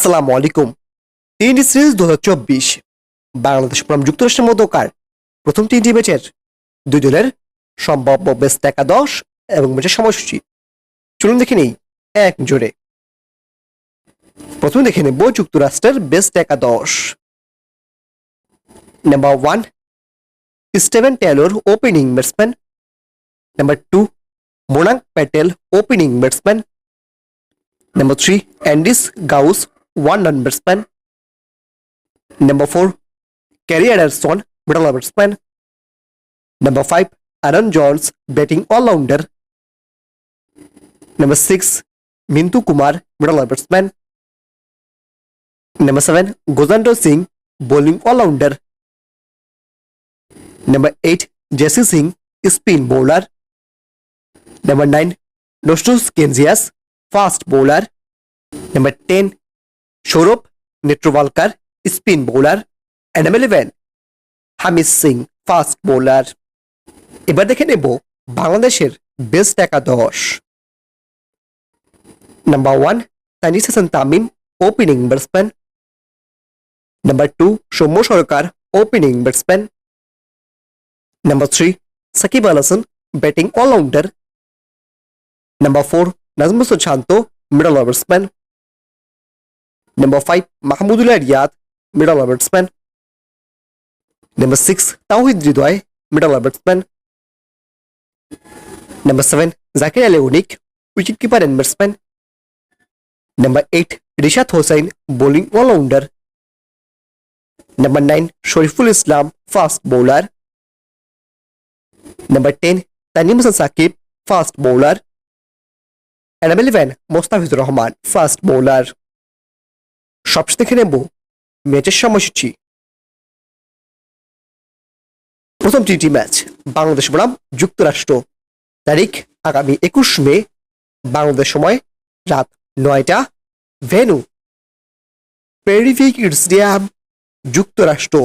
আসসালামু আলাইকুম। টি-20 সিরিজ 2024 বাংলাদেশ বনাম যুক্তরাষ্ট্রের মধ্যকার প্রথম টি-20 ম্যাচের দুই দলের সম্ভাব্য বেস্ট একাদশ এবং ম্যাচের সময়সূচি চলুন দেখে নেই এক জোরে। প্রথমে দেখে নেব যুক্তরাষ্ট্রের বেস্ট একাদশ। Number 1 Steven Taylor opening batsman. Number 2 Monank Patel opening batsman. Number 3, Andis Gauss, one-run batsman. Number 4, Kerry Anderson, middle batsman. Number 5, Aaron Jones, batting all-rounder. Number 6, Mintu Kumar, middle batsman. Number 7, Gozandro Singh, bowling all-rounder. Number 8, Jesse Singh, spin bowler. Number 9, Nostos Kenzias, fast bowler. Number 10, Saurabh Netravalkar, spin bowler. And number 11, Hamis Singh, fast bowler. এবার দেখে নেব বাংলাদেশের best একাদশ। Number 1, Tanzid Hasan Tamim, opening batsman. Number 2, Soumya Sarkar, opening batsman. Number 3, Shakib Al Hasan, batting allrounder. Number 4, Najmul Shanto, middle batsman. Number 5, Mahmudullah Riyad, middle batsman. Number 6, Tauhid Hridoy, middle batsman. Number 7, Zakir Ali Unik, wicketkeeper and batsman. Number 8, Rishad Hossain, bowling all-rounder. Number 9, Shariful Islam, fast bowler. Number 10, Tanim Hasan Saqib, fast bowler. And number 11, Mostafizur Rahman, fast bowler. সবশেষে দেখে নেব ম্যাচের সময়সূচি। প্রথম টি match Bangladesh বনাম যুক্তরাষ্ট্র, তারিখ আগামী 21 মে, বাংলাদেশ সময় রাত 9টা, ভেন্যু প্রেরি ক্রিকেট স্টেডিয়াম, যুক্তরাষ্ট্র।